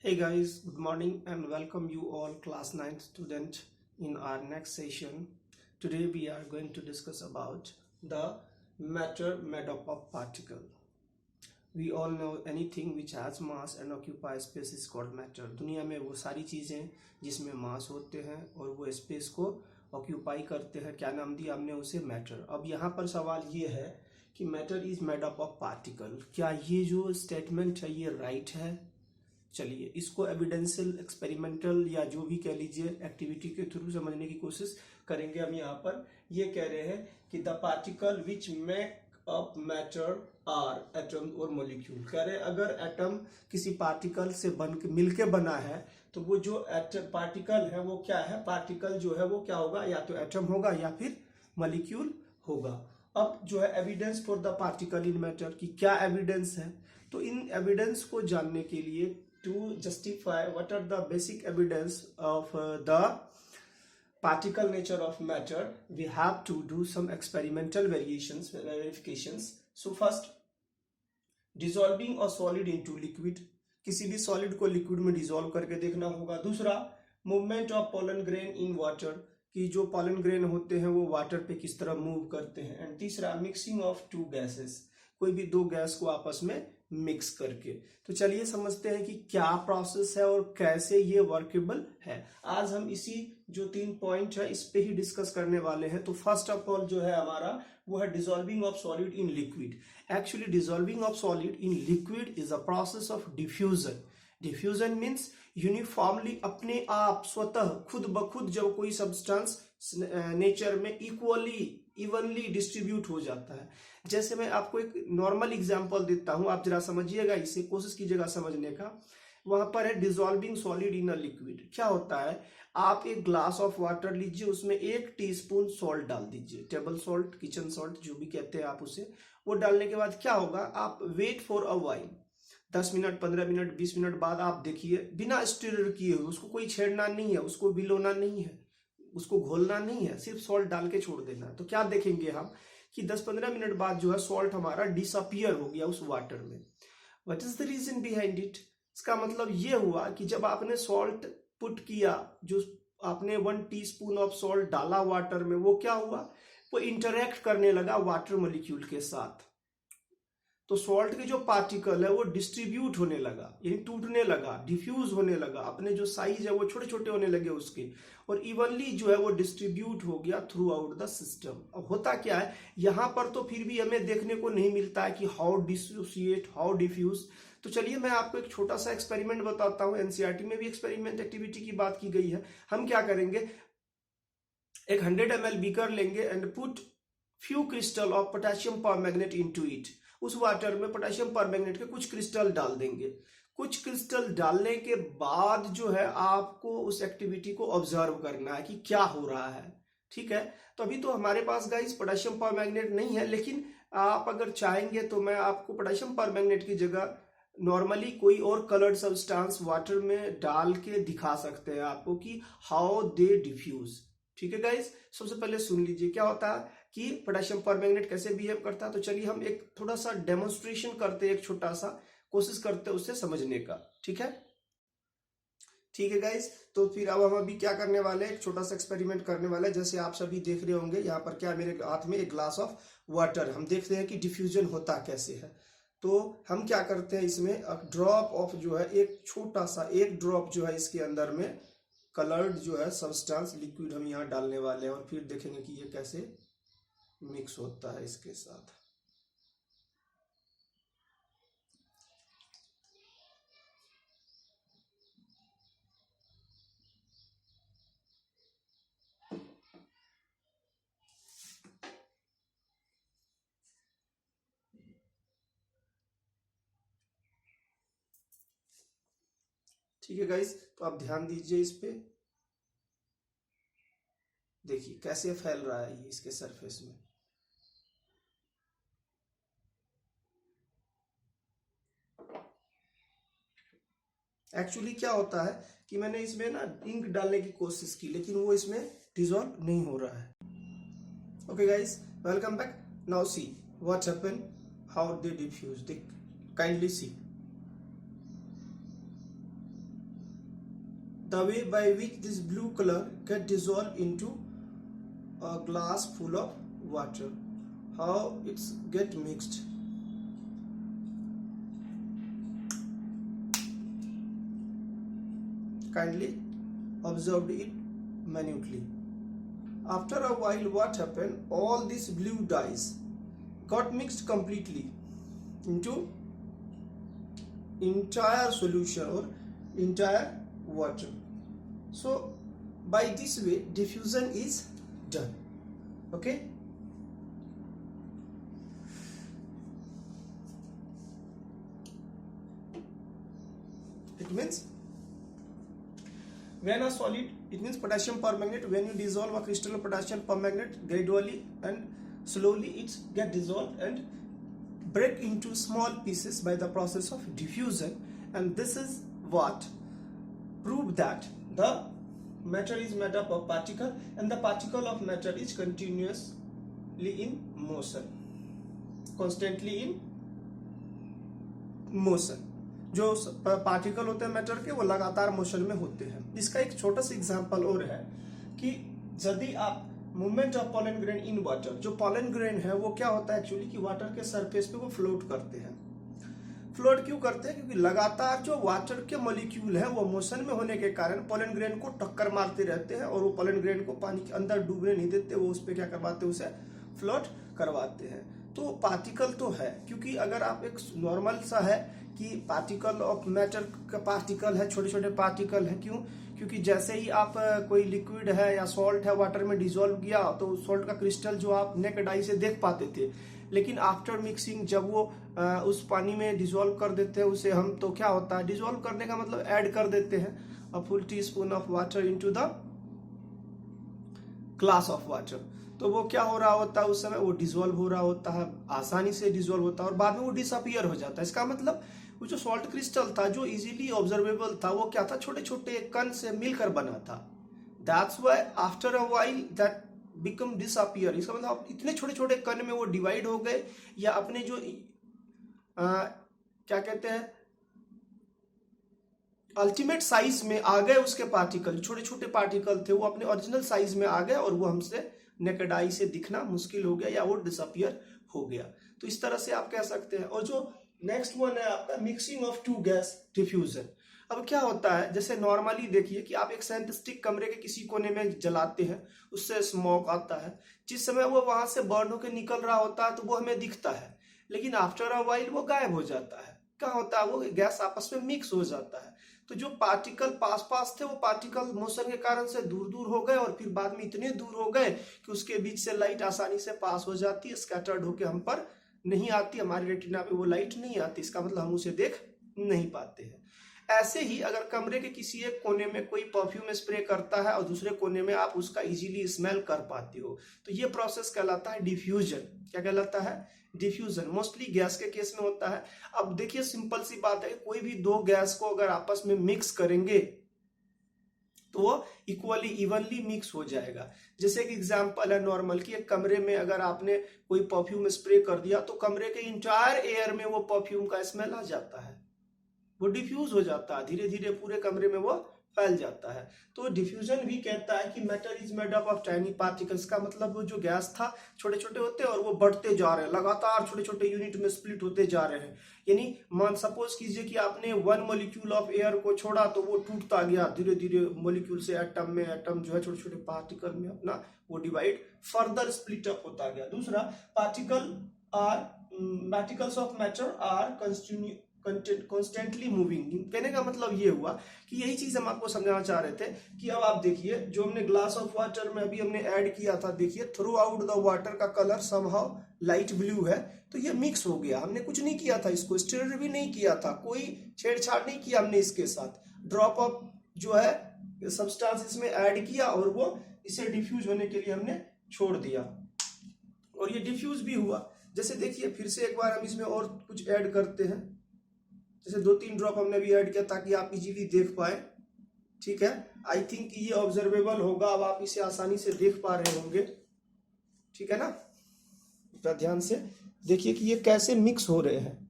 Hey guys, good morning and welcome you all class 9th student in our next session. Today we are going to discuss about the matter made up of particle. We all know anything which has mass and occupies space is called matter. दुनिया में वो सारी चीज़ें जिसमें मास होते हैं और वो स्पेस को ऑक्यूपाई करते हैं, क्या नाम दिया हमने उसे मैटर। अब यहाँ पर सवाल ये है कि matter is made up of particle. क्या ये जो स्टेटमेंट है ये राइट है? चलिए इसको एविडेंशियल एक्सपेरिमेंटल या जो भी कह लीजिए एक्टिविटी के थ्रू समझने की कोशिश करेंगे। हम यहाँ पर ये कह रहे हैं कि the particle which make up matter are atom और मॉलिक्यूल। कह रहे अगर एटम किसी पार्टिकल से बन के मिलके बना है तो वो जो पार्टिकल है वो क्या है, पार्टिकल जो है वो क्या होगा, या तो एटम होगा या फिर मॉलिक्यूल होगा। अब जो है evidence for the particle in matter की क्या एविडेंस है, तो इन एविडेंस को जानने के लिए to justify what are the basic evidence of the particle nature of matter, we have to do some experimental verifications. So first, dissolving a solid into liquid, किसी भी सॉलिड को लिक्विड में डिसॉल्व करके देखना होगा। दूसरा, movement of pollen grain in water, कि जो पोलन ग्रेन होते हैं वो वाटर पे किस तरह मूव करते हैं। एंड तीसरा, मिक्सिंग ऑफ टू गैसेस, कोई भी दो गैस को आपस में मिक्स करके। तो चलिए समझते हैं कि क्या प्रोसेस है और कैसे ये वर्केबल है। आज हम इसी जो 3 पॉइंट है इस पे ही डिस्कस करने वाले हैं। तो फर्स्ट ऑफ ऑल जो है हमारा वो है dissolving of solid in liquid. Actually dissolving of solid in liquid is a process of diffusion. Diffusion means uniformly, अपने आप स्वतः खुद ब खुद जब कोई सब्सटेंस नेचर में इवनली डिस्ट्रीब्यूट हो जाता है। जैसे मैं आपको एक नॉर्मल एग्जांपल देता हूं, आप जरा समझिएगा, इसे कोशिश कीजिएगा समझने का। वहां पर है dissolving solid in a liquid. क्या होता है, आप एक ग्लास ऑफ वाटर लीजिए, उसमें 1 टीस्पून सॉल्ट डाल दीजिए, टेबल सॉल्ट, किचन सॉल्ट, जो भी कहते हैं आप उसे। वो डालने के बाद क्या होगा, आप wait for a while, 10 minute, 15 minute, 20 minute बाद आप देखिए, बिना स्टिर किए हुए, उसको कोई छेड़ना नहीं है, उसको भिगोना नहीं है, उसको घोलना नहीं है, सिर्फ सॉल्ट डाल के छोड़ देना है। तो क्या देखेंगे हम कि 10-15 मिनट बाद जो है सॉल्ट हमारा डिसअपियर हो गया उस वाटर में। What is the reason behind it? इसका मतलब ये हुआ कि जब आपने सॉल्ट पुट किया, जो आपने 1 टीस्पून ऑफ सॉल्ट डाला वाटर में, वो क्या हुआ, वो इंटरेक्ट करने लगा वाटर मॉलिक्यूल के साथ। तो सॉल्ट के जो पार्टिकल है वो डिस्ट्रीब्यूट होने लगा, यानी टूटने लगा, डिफ्यूज होने लगा, अपने जो साइज है वो छोटे छोटे होने लगे उसके, और इवनली जो है वो डिस्ट्रीब्यूट हो गया थ्रू आउट द सिस्टम। अब होता क्या है यहां पर, तो फिर भी हमें देखने को नहीं मिलता है कि हाउ डिसोसिएट, हाउ डिफ्यूज। तो चलिए मैं आपको एक छोटा सा एक्सपेरिमेंट बताता हूं। एनसीईआरटी में भी एक्सपेरिमेंट एक्टिविटी की बात की गई है। हम क्या करेंगे, एक 100 ml बीकर लेंगे and put few crystal of potassium permanganate into it. उस वाटर में पोटेशियम परमैंगनेट के कुछ क्रिस्टल डाल देंगे। कुछ क्रिस्टल डालने के बाद जो है आपको उस एक्टिविटी को ऑब्जर्व करना है कि क्या हो रहा है। ठीक है, तो अभी तो हमारे पास गाइस पोटेशियम परमैंगनेट नहीं है, लेकिन आप अगर चाहेंगे तो मैं आपको पोटेशियम परमैंगनेट की जगह नॉर्मली कोई और कलर्ड सब्सटेंस वाटर में डाल के दिखा सकते हैं आपको कि हाउ दे डिफ्यूज। ठीक है गाइस, सबसे पहले सुन लीजिए क्या होता है कि पोटेशियम परमैंगनेट कैसे बिहेव करता है। तो चलिए हम एक थोड़ा सा डेमोन्स्ट्रेशन करते हैं, एक छोटा सा कोशिश करते हैं उससे समझने का। ठीक है, ठीक है गाइस, तो फिर अब हम अभी क्या करने वाले हैं, एक छोटा सा एक्सपेरिमेंट करने वाले हैं। जैसे आप सभी देख रहे होंगे यहाँ पर क्या, मेरे हाथ में एक ग्लास ऑफ वाटर, हम देखते हैं कि डिफ्यूजन होता कैसे है। तो हम क्या करते हैं, इसमें ड्रॉप ऑफ जो है, एक छोटा सा एक ड्रॉप जो है इसके अंदर में कलर्ड जो है सब्सटेंस लिक्विड हम यहाँ डालने वाले हैं, और फिर देखेंगे कि ये कैसे मिक्स होता है इसके साथ। ठीक है गाइस, तो आप ध्यान दीजिए इस पे, देखिए कैसे फैल रहा है ये इसके सरफेस में। एक्चुअली क्या होता है कि मैंने इसमें ना इंक डालने की कोशिश की, लेकिन वो इसमें डिसॉल्व नहीं हो रहा है। Okay guys, welcome back. Now see what happen, how they diffuse, kindly see. the way by which this blue color get dissolved into a glass full of water, how it's get mixed. Kindly observe it minutely. After a while, what happened? All these blue dyes got mixed completely into entire solution or entire water. So by this way diffusion is done. Okay, it means when a solid, it means potassium permanganate, when you dissolve a crystal of potassium permanganate, gradually and slowly it get dissolved and break into small pieces by the process of diffusion, and this is what prove that the matter is made up of particle and the particle of matter is continuously in motion, constantly in motion. जो particle होते हैं matter के वो लगातार motion में होते हैं. इसका एक छोटा सा एग्जांपल और है कि यदि आप movement of pollen grain in water, जो पॉलन ग्रेन है वो क्या होता है एक्चुअली कि वाटर के सरफेस पे वो फ्लोट करते हैं. फ्लोट क्यों करते हैं? क्योंकि लगातार जो वाटर के मॉलिक्यूल है वो मोशन में होने के कारण पॉलन ग्रेन को टक्कर मारते रहते हैं और वो पॉलन ग्रेन को पानी के अंदर डूबने नहीं देते, वो उस पर क्या करवाते हैं, उसे फ्लोट करवाते हैं. तो पार्टिकल तो है, क्योंकि अगर आप एक नॉर्मल सा है कि पार्टिकल ऑफ मैटर का पार्टिकल है, छोटे छोटे पार्टिकल है. क्यों? क्योंकि जैसे ही आप कोई लिक्विड है या सॉल्ट है वाटर में डिसॉल्व किया तो सॉल्ट का क्रिस्टल जो आप नेकेड आई से देख पाते थे, लेकिन आफ्टर मिक्सिंग जब वो उस पानी में डिसॉल्व कर देते हैं उसे हम, तो क्या होता है, डिसॉल्व करने का मतलब ऐड कर देते हैं a full teaspoon of water into the glass of water. तो वो क्या हो रहा होता है उस समय, वो डिसॉल्व हो रहा होता है, आसानी से डिसॉल्व होता है और बाद में वो डिसअपियर हो जाता है. इसका मतलब वो जो सॉल्ट क्रिस्टल था जो इजीली ऑब्जर्वेबल था वो क्या था, छोटे छोटे कण से मिलकर बना था. That's why after a while that become disappear. इसका मतलब इतने छोटे छोटे कण में वो डिवाइड हो गए या अपने जो क्या कहते हैं अल्टीमेट साइज में आ गए, उसके पार्टिकल छोटे छोटे पार्टिकल थे वो अपने ओरिजिनल साइज में आ गए और वो हमसे नेकेड आई से दिखना मुश्किल हो गया या वो डिसअपियर हो गया. तो इस तरह से आप कह सकते हैं. और जो नेक्स्ट वन है आपका mixing of two gas diffusion. अब क्या होता है, जैसे नॉर्मली देखिए कि आप एक सेंट स्टिक कमरे के किसी कोने में जलाते हैं, उससे स्मोक आता है, जिस समय वो वहां से बर्न होकर निकल रहा होता है तो वो हमें दिखता है, लेकिन आफ्टर अ व्हाइल वो गायब हो जाता है. क्या होता है, वो गैस आपस में मिक्स हो जाता है. तो जो पार्टिकल पास पास थे वो पार्टिकल मोशन के कारण से दूर दूर हो गए और फिर बाद में इतने दूर हो गए कि उसके बीच से लाइट आसानी से पास हो जाती है, स्कैटर्ड होकर हम पर नहीं आती, हमारी रेटिना पे वो लाइट नहीं आती. इसका मतलब हम उसे देख नहीं पाते हैं. ऐसे ही अगर कमरे के किसी एक कोने में कोई परफ्यूम स्प्रे करता है और दूसरे कोने में आप उसका इजीली स्मेल कर पाते हो, तो ये प्रोसेस कहलाता है डिफ्यूजन. क्या कहलाता है? डिफ्यूजन. मोस्टली गैस के केस में होता है. अब देखिए सिंपल सी बात है, कोई भी दो गैस को अगर आपस में मिक्स करेंगे तो वो इक्वली इवनली मिक्स हो जाएगा. जैसे कि एग्जांपल है नॉर्मल कि एक कमरे में अगर आपने कोई परफ्यूम स्प्रे कर दिया तो कमरे के इंटायर एयर में वो परफ्यूम का स्मेल आ जाता है, वो डिफ्यूज हो जाता है, धीरे धीरे पूरे कमरे में वो फैल जाता है. तो डिफ्यूजन भी कहता है कि matter is made up of tiny particles. का मतलब वो जो गैस था छोटे छोटे होते हैं और वो बढ़ते जा रहे हैं, लगातार छोटे छोटे यूनिट में स्प्लिट होते जा रहे हैं. यानी मान सपोज कीजिए कि आपने 1 मॉलिक्यूल ऑफ एयर को छोड़ा तो वो टूटता गया धीरे धीरे मॉलिक्यूल से एटम में, एटम जो है छोटे छोटे पार्टिकल में अपना वो डिवाइड फर्दर स्प्लिट अप होता गया. दूसरा, particles of matter are constantly moving. कहने का मतलब ये हुआ कि यही चीज हम आपको समझाना चाह रहे थे कि अब आप देखिए जो हमने ग्लास ऑफ वाटर में अभी हमने ऐड किया था, देखिए थ्रू आउट द वाटर का कलर समहाउ लाइट ब्लू है, तो ये मिक्स हो गया. हमने कुछ नहीं किया था, इसको स्टिर भी नहीं किया था, कोई छेड़छाड़ नहीं किया हमने इसके साथ. ड्रॉप ऑफ जो है सब्सटेंस इसमें ऐड किया और वो इसे डिफ्यूज होने के लिए हमने छोड़ दिया और ये डिफ्यूज भी हुआ. जैसे देखिए फिर से एक बार हम इसमें और कुछ ऐड करते हैं, जैसे 2-3 ड्रॉप हमने भी ऐड किया ताकि आप इजीली देख पाए. ठीक है, आई थिंक ये ऑब्जर्वेबल होगा, अब आप इसे आसानी से देख पा रहे होंगे. ठीक है ना, तो ध्यान से देखिए कि ये कैसे मिक्स हो रहे हैं.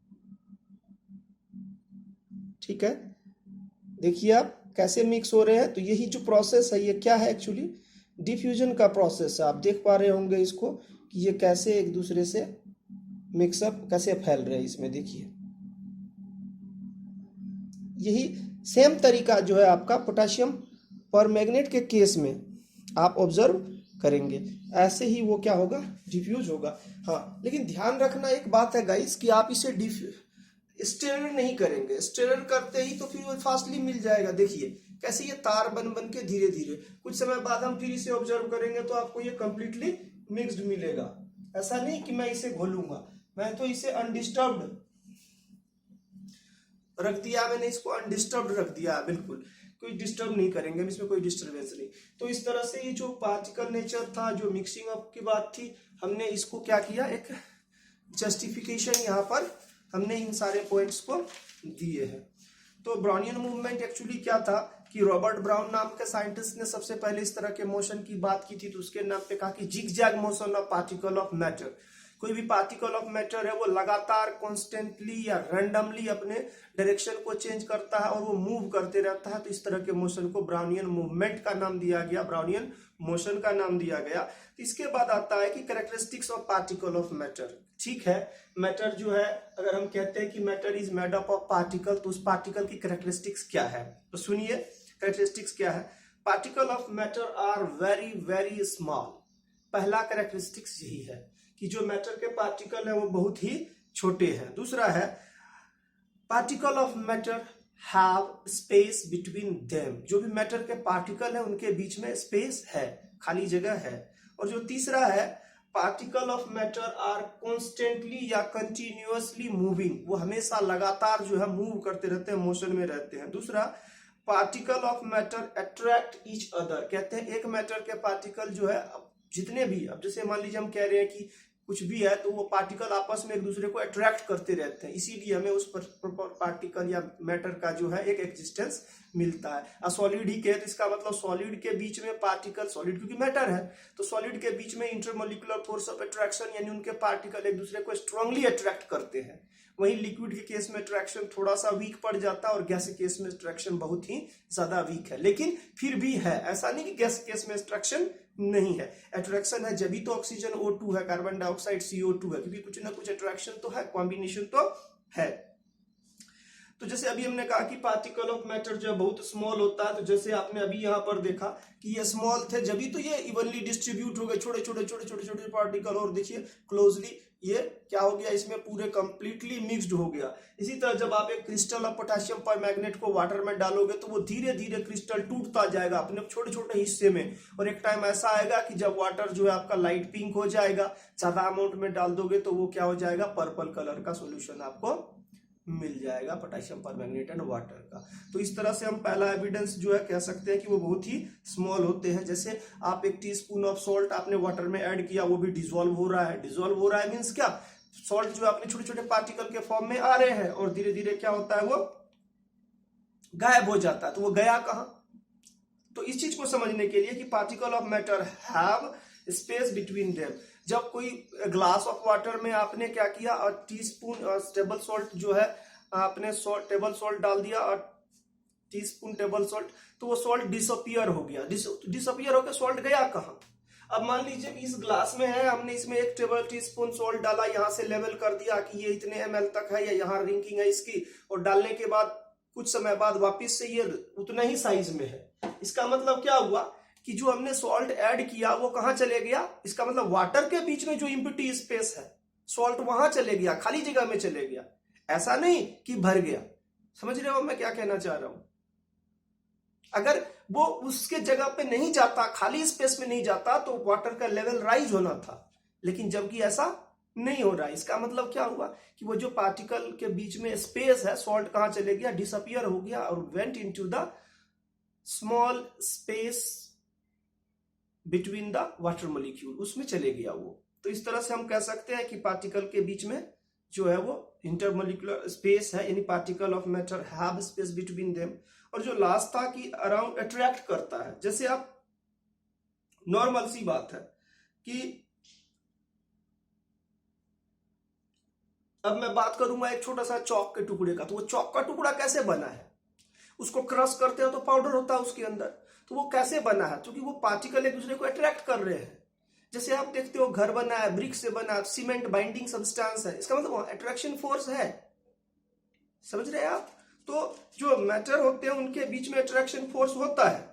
ठीक है, देखिए आप कैसे मिक्स हो रहे हैं, तो यही जो प्रोसेस है ये क्या है एक्चुअली डिफ्यूजन का प्रोसेस है। आप देख पा रहे होंगे इसको कि ये कैसे एक दूसरे से मिक्सअप कैसे फैल रहे हैं। इसमें देखिए यही सेम तरीका जो है आपका पोटाशियम परमैंगनेट के केस में आप ऑब्जर्व करेंगे, ऐसे ही वो क्या होगा डिफ्यूज होगा। हाँ, लेकिन ध्यान रखना एक बात है गाइस कि आप इसे स्टेरर नहीं करेंगे। स्टेरर करते ही तो फिर वो फास्टली मिल जाएगा। देखिए कैसे ये तार बन बन के धीरे धीरे कुछ समय बाद हम फिर इसे ऑब्जर्व करेंगे तो आपको ये कंप्लीटली मिक्स्ड मिलेगा। ऐसा नहीं कि मैं इसे घोलूंगा, मैं तो इसे अनडिस्टर्ब्ड रख दिया, मैंने इसको अनडिस्टर्ब्ड रख दिया, बिल्कुल कोई डिस्टर्ब नहीं करेंगे, इसमें कोई डिस्टर्बेंस नहीं। तो इस तरह से ये जो पार्टिकल नेचर था, जो मिक्सिंग अप की बात थी, हमने इसको क्या किया, एक जस्टिफिकेशन यहाँ पर हमने इन सारे पॉइंट्स को दिए हैं। तो ब्राउनियन मूवमेंट एक्चुअली क्या था कि रॉबर्ट ब्राउन नाम के साइंटिस्ट ने सबसे पहले इस तरह के मोशन की बात की थी, तो उसके नाम पे कहा कि zigzag motion of particle of matter. कोई भी पार्टिकल ऑफ मैटर है वो लगातार कॉन्स्टेंटली या रैंडमली अपने डायरेक्शन को चेंज करता है और वो मूव करते रहता है, तो इस तरह के मोशन को ब्राउनियन मूवमेंट का नाम दिया गया, ब्राउनियन मोशन का नाम दिया गया। तो इसके बाद आता है कि characteristics of particle of matter. ठीक है, मैटर जो है, अगर हम कहते हैं कि matter is made up of particle, तो उस पार्टिकल की कैरेक्टरिस्टिक्स क्या है, तो सुनिए कैरेक्टरिस्टिक्स क्या है। Particle of matter are very very small. पहला कैरेक्टरिस्टिक्स यही है कि जो मैटर के पार्टिकल है वो बहुत ही छोटे हैं। दूसरा है particle of matter have space between them. जो भी मैटर के पार्टिकल है उनके बीच में स्पेस है, खाली जगह है। और जो तीसरा है particle of matter are constantly या कंटिन्यूअसली मूविंग, वो हमेशा लगातार जो है मूव करते रहते हैं, मोशन में रहते हैं। दूसरा particle of matter attract each other. कहते हैं एक मैटर के पार्टिकल जो है जितने भी, अब जैसे मान लीजिए हम कह रहे हैं कि कुछ भी है तो वो पार्टिकल आपस में एक दूसरे को अट्रैक्ट करते रहते हैं, इसीलिए हमें उस पार्टिकल या मैटर का जो है एक एग्जिस्टेंस मिलता है। सॉलिड ही कहे तो इसका मतलब सॉलिड के बीच में पार्टिकल, सॉलिड क्योंकि मैटर है तो सॉलिड के बीच में इंटरमोलिकुलर फोर्स ऑफ अट्रैक्शन, यानी उनके पार्टिकल एक दूसरे को स्ट्रांगली अट्रैक्ट करते हैं। वहीं लिक्विड के केस में अट्रैक्शन थोड़ा सा वीक पड़ जाता है और गैस के केस में अट्रैक्शन बहुत ही ज्यादा वीक है, लेकिन फिर भी है। ऐसा नहीं कि गैस के केस में अट्रैक्शन नहीं है, अट्रैक्शन है, जब भी तो ऑक्सीजन O2 है, कार्बन डाइऑक्साइड CO2 है, क्योंकि कुछ ना कुछ अट्रैक्शन तो है, कॉम्बिनेशन तो है। तो जैसे अभी हमने कहा कि पार्टिकल ऑफ मैटर जो बहुत स्मॉल होता है, तो जैसे आपने अभी यहाँ पर देखा कि ये स्मॉल थे, जब भी तो ये इवनली डिस्ट्रीब्यूट हो गए, छोटे छोटे छोटे छोटे छोटे पार्टिकल, और देखिए क्लोजली ये क्या हो गया, इसमें पूरे कंप्लीटली मिक्स्ड हो गया। इसी तरह जब आप एक क्रिस्टल ऑफ पोटेशियम परमैंगनेट को वाटर में डालोगे तो वो धीरे धीरे क्रिस्टल टूटता जाएगा अपने छोटे छोटे हिस्से में, और एक टाइम ऐसा आएगा कि जब वाटर जो है आपका लाइट पिंक हो जाएगा, ज्यादा अमाउंट में डाल दोगे तो वो क्या हो जाएगा, पर्पल कलर का सोल्यूशन आपको मिल जाएगा पोटेशियम परमैंगनेट एंड वाटर का। तो इस तरह से हम पहला एविडेंस जो है कह सकते हैं कि वो बहुत ही स्मॉल होते हैं। जैसे आप एक टीस्पून ऑफ सॉल्ट आपने वाटर में ऐड किया, वो भी डिसॉल्व हो रहा है। डिसॉल्व हो रहा है मींस क्या, सॉल्ट जो अपने छोटे छोटे पार्टिकल के फॉर्म में आ रहे हैं और धीरे धीरे क्या होता है, वो गायब हो जाता है। तो वो गया कहां, तो इस चीज को समझने के लिए कि particle of matter have space between them. जब कोई ग्लास ऑफ वाटर में आपने क्या किया, और टीस्पून टेबल सॉल्ट जो है आपने टेबल सॉल्ट डाल दिया और टीस्पून टेबल सॉल्ट, तो वो सॉल्ट डिसअपियर हो गया। डिसअपियर होकर सॉल्ट गया कहाँ। अब मान लीजिए इस ग्लास में है, हमने इसमें एक टेबल टीस्पून सॉल्ट डाला, यहाँ से लेवल कर दिया कि ये इतने ml तक है या यहाँ रिंकिंग है इसकी, और डालने के बाद कुछ समय बाद वापस से ये उतना ही साइज में है। इसका मतलब क्या हुआ कि जो हमने सॉल्ट ऐड किया वो कहां चले गया, इसका मतलब वाटर के बीच में जो एम्प्टी स्पेस है, सॉल्ट वहां चले गया, खाली जगह में चले गया। ऐसा नहीं कि भर गया। समझ रहे हो मैं क्या कहना चाह रहा हूं। अगर वो उसके जगह पे नहीं जाता, खाली स्पेस में नहीं जाता, तो वाटर का लेवल राइज होना था, लेकिन जबकि ऐसा नहीं हो रहा। इसका मतलब क्या हुआ कि वो जो पार्टिकल के बीच में स्पेस है, सॉल्ट कहां चले गया, डिसअपियर हो गया और went into the small space between the water molecule, उसमें चले गया वो। तो इस तरह से हम कह सकते हैं कि पार्टिकल के बीच में जो है वो इंटरमोलिकुलर स्पेस है, यानी particle of matter have space between them. और जो लास्ट था कि अराउंड अट्रैक्ट करता है। जैसे आप नॉर्मल सी बात है कि अब मैं बात करूंगा एक छोटा सा चौक के टुकड़े का, तो वो चौक का टुकड़ा कैसे बना है, उसको क्रश करते हो तो पाउडर होता है उसके अंदर। तो वो कैसे बना है? क्योंकि वो पार्टिकल एक दूसरे को अट्रैक्ट कर रहे हैं। जैसे आप देखते हो घर बना है, ब्रिक से बना है, सीमेंट बाइंडिंग सब्सटेंस है, इसका मतलब अट्रैक्शन फोर्स है। समझ रहे हैं आप? तो जो मैटर होते हैं उनके बीच में अट्रैक्शन फोर्स होता है।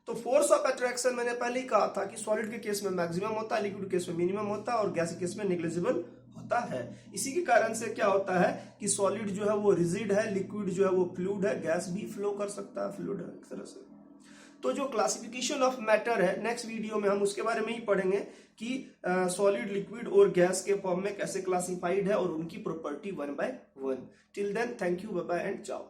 तो फोर्स ऑफ अट्रैक्शन मैंने पहले ही कहा था कि सॉलिड के केस में मैक्सिमम होता है, लिक्विड के केस में मिनिमम होता है और गैस के केस में नेग्लिजिबल होता है। इसी के कारण से क्या होता है कि सॉलिड जो है वो रिजिड है, लिक्विड जो है वो फ्लूइड है, गैस भी फ्लो कर सकता है, फ्लूइड है एक तरह से। तो जो क्लासिफिकेशन ऑफ मैटर है, नेक्स्ट वीडियो में हम उसके बारे में ही पढ़ेंगे कि सॉलिड, लिक्विड और गैस के फॉर्म में कैसे क्लासिफाइड है और उनकी property 1 by 1। Till then, thank you, bye bye and चाओ।